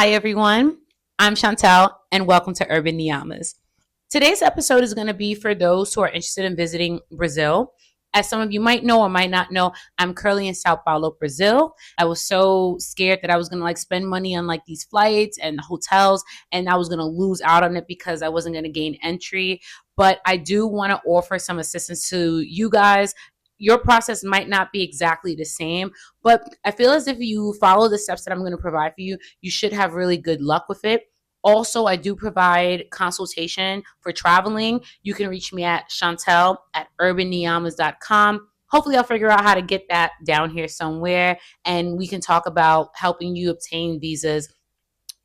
Hi, everyone. I'm Chantel, and welcome to Urban Niyamas. Today's episode is going to be for those who are interested in visiting Brazil. As some of you might know or might not know, I'm currently in Sao Paulo, Brazil. I was so scared that I was going to spend money on these flights and hotels, and I was going to lose out on it because I wasn't going to gain entry. But I do want to offer some assistance to you guys. Your process might not be exactly the same, but I feel as if you follow the steps that I'm going to provide for you, you should have really good luck with it. Also, I do provide consultation for traveling. You can reach me at Chantel at urbanniyamas.com. Hopefully, I'll figure out how to get that down here somewhere, and we can talk about helping you obtain visas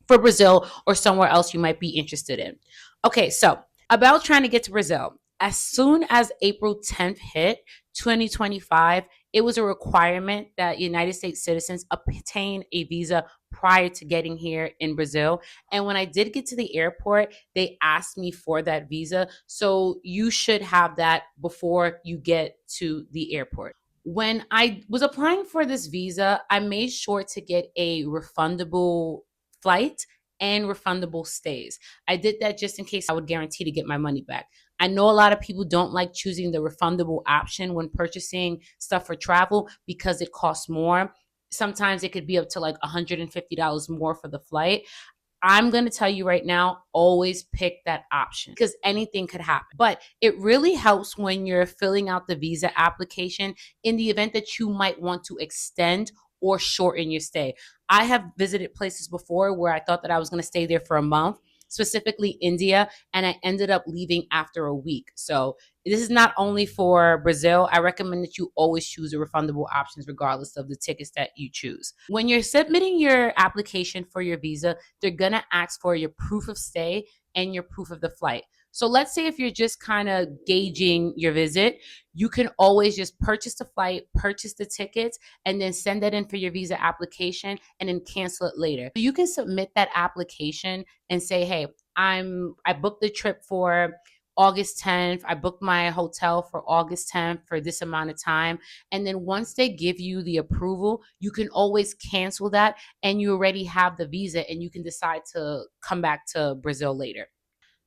for Brazil or somewhere else you might be interested in. Okay, so about trying to get to Brazil. As soon as April 10th hit, 2025, it was a requirement that United States citizens obtain a visa prior to getting here in Brazil. And when I did get to the airport, they asked me for that visa. So you should have that before you get to the airport. When I was applying for this visa, I made sure to get a refundable flight and refundable stays. I did that just in case I would guarantee to get my money back. I know a lot of people don't like choosing the refundable option when purchasing stuff for travel because it costs more. Sometimes it could be up to $150 more for the flight. I'm going to tell you right now, always pick that option because anything could happen. But it really helps when you're filling out the visa application in the event that you might want to extend or shorten your stay. I have visited places before where I thought that I was going to stay there for a month, specifically India, and I ended up leaving after a week. So this is not only for Brazil. I recommend that you always choose the refundable options regardless of the tickets that you choose. When you're submitting your application for your visa, they're going to ask for your proof of stay and your proof of the flight. So let's say if you're just kind of gauging your visit, you can always just purchase the flight, purchase the tickets, and then send that in for your visa application and then cancel it later. So you can submit that application and say, hey, I booked the trip for August 10th. I booked my hotel for August 10th for this amount of time. And then once they give you the approval, you can always cancel that and you already have the visa and you can decide to come back to Brazil later.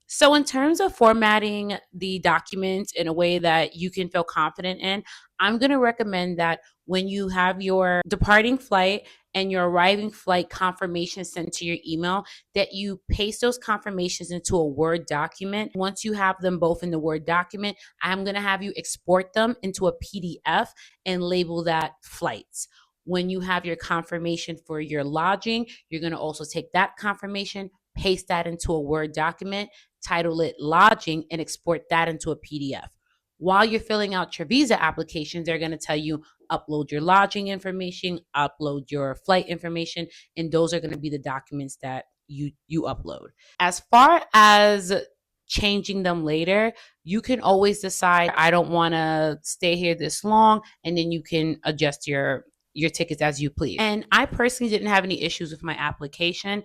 So, in terms of formatting the document in a way that you can feel confident in, I'm going to recommend that when you have your departing flight and your arriving flight confirmation sent to your email, that you paste those confirmations into a Word document. Once you have them both in the Word document, I'm going to have you export them into a PDF and label that flights. When you have your confirmation for your lodging, you're going to also take that confirmation, paste that into a Word document, title it lodging, and export that into a PDF. While you're filling out your visa applications, they're going to tell you upload your lodging information, upload your flight information, and those are going to be the documents that you upload. As far as changing them later, you can always decide I don't want to stay here this long, and then you can adjust your tickets as you please. And I personally didn't have any issues with my application.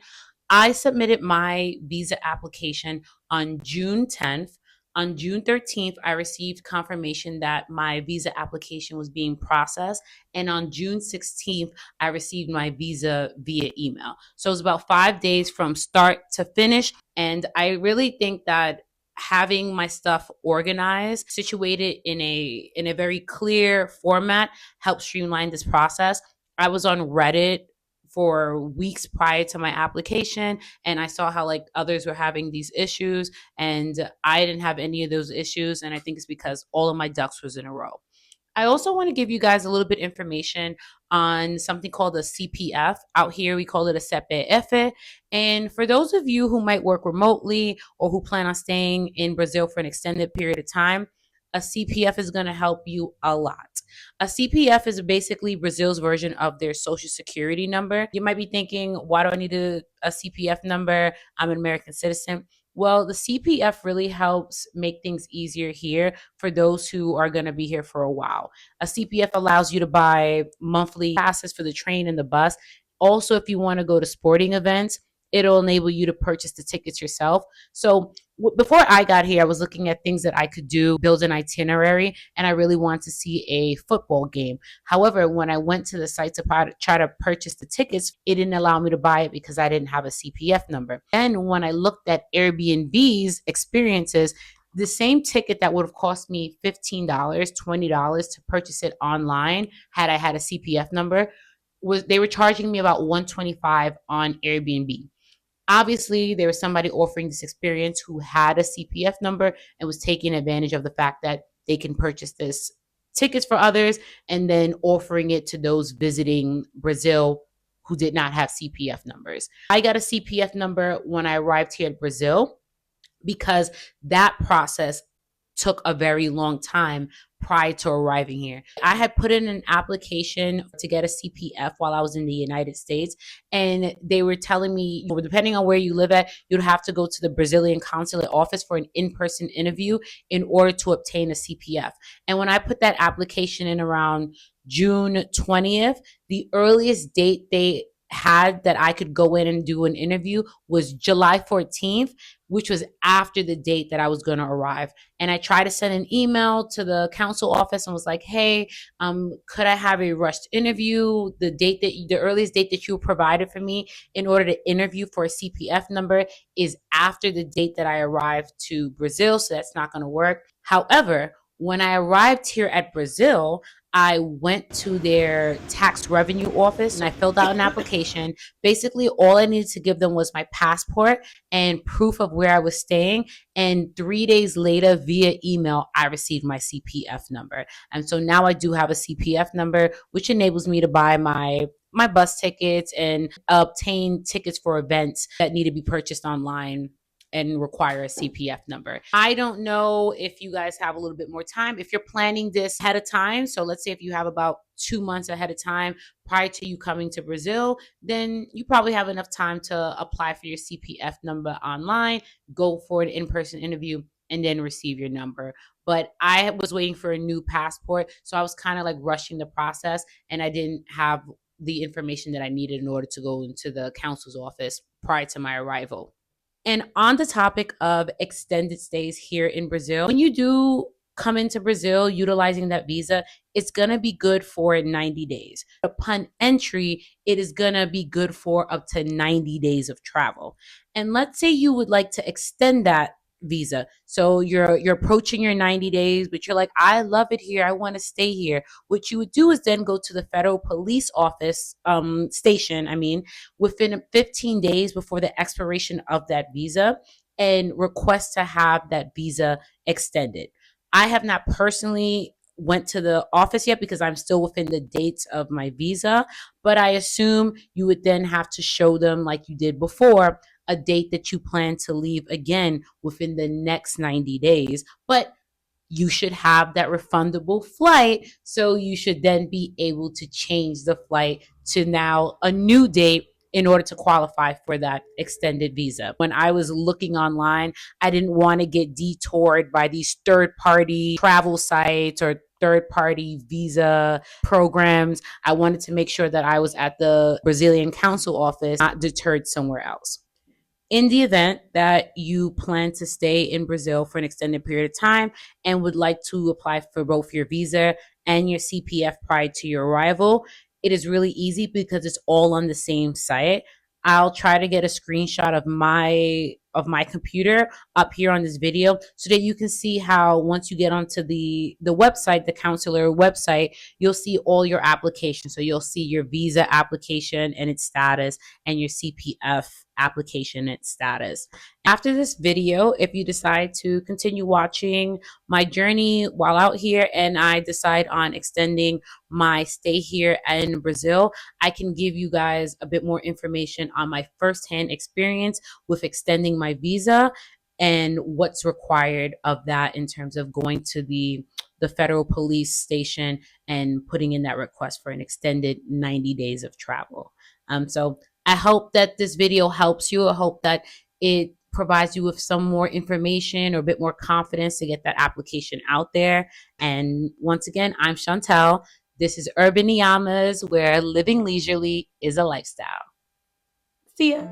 I submitted my visa application on June 10th. On June 13th, I received confirmation that my visa application was being processed. And on June 16th, I received my visa via email. So it was about 5 days from start to finish. And I really think that having my stuff organized, situated in a very clear format helps streamline this process. I was on Reddit for weeks prior to my application and I saw how others were having these issues and I didn't have any of those issues, and I think it's because all of my ducks was in a row. I also want to give you guys a little bit information on something called a CPF. Out here, we call it a CPF. And for those of you who might work remotely or who plan on staying in Brazil for an extended period of time, a CPF is going to help you a lot. A CPF is basically Brazil's version of their social security number. You might be thinking, why do I need a CPF number? I'm an American citizen. Well, the CPF really helps make things easier here for those who are going to be here for a while. A CPF allows you to buy monthly passes for the train and the bus. Also, if you want to go to sporting events, it'll enable you to purchase the tickets yourself. So before I got here, I was looking at things that I could do, build an itinerary, and I really wanted to see a football game. However, when I went to the site to try to purchase the tickets, it didn't allow me to buy it because I didn't have a CPF number. And when I looked at Airbnb's experiences, the same ticket that would have cost me $15, $20 to purchase it online had I had a CPF number, was they were charging me about $125 on Airbnb. Obviously, there was somebody offering this experience who had a CPF number and was taking advantage of the fact that they can purchase this tickets for others and then offering it to those visiting Brazil who did not have CPF numbers. I got a CPF number when I arrived here in Brazil because that process took a very long time prior to arriving here. I had put in an application to get a CPF while I was in the United States, and they were telling me, depending on where you live at, you'd have to go to the Brazilian consulate office for an in-person interview in order to obtain a CPF. And when I put that application in around June 20th, the earliest date they had that I could go in and do an interview was July 14th, which was after the date that I was going to arrive. And I tried to send an email to the council office and was like, hey, could I have a rushed interview? The earliest date that you provided for me in order to interview for a CPF number is after the date that I arrived to Brazil. So that's not going to work. However, when I arrived here at Brazil, I went to their tax revenue office and I filled out an application. Basically, all I needed to give them was my passport and proof of where I was staying. And 3 days later, via email, I received my CPF number. And so now I do have a CPF number, which enables me to buy my bus tickets and obtain tickets for events that need to be purchased online and require a CPF number. I don't know if you guys have a little bit more time. If you're planning this ahead of time, so let's say if you have about 2 months ahead of time prior to you coming to Brazil, then you probably have enough time to apply for your CPF number online, go for an in-person interview, and then receive your number. But I was waiting for a new passport, so I was kind of like rushing the process, and I didn't have the information that I needed in order to go into the council's office prior to my arrival. And on the topic of extended stays here in Brazil, when you do come into Brazil utilizing that visa, it's going to be good for 90 days. Upon entry, it is going to be good for up to 90 days of travel. And let's say you would like to extend that visa. So you're approaching your 90 days, but you're like, I love it here. I want to stay here. What you would do is then go to the federal police office station, within 15 days before the expiration of that visa and request to have that visa extended. I have not personally went to the office yet because I'm still within the dates of my visa, but I assume you would then have to show them, like you did before, a date that you plan to leave again within the next 90 days. But you should have that refundable flight. So you should then be able to change the flight to now a new date in order to qualify for that extended visa. When I was looking online, I didn't want to get detoured by these third-party travel sites or third-party visa programs. I wanted to make sure that I was at the Brazilian consul office, not deterred somewhere else. In the event that you plan to stay in Brazil for an extended period of time and would like to apply for both your visa and your CPF prior to your arrival, it is really easy because it's all on the same site. I'll try to get a screenshot of my computer up here on this video so that you can see how once you get onto the website, the consular website, you'll see all your applications. So you'll see your visa application and its status and your CPF application and status. After this video, if you decide to continue watching my journey while out here and I decide on extending my stay here in Brazil, I can give you guys a bit more information on my firsthand experience with extending my visa and what's required of that in terms of going to the federal police station and putting in that request for an extended 90 days of travel. So I hope that this video helps you. I hope that it provides you with some more information or a bit more confidence to get that application out there. And once again, I'm Chantel. This is Urban Niyamas, where living leisurely is a lifestyle. See ya.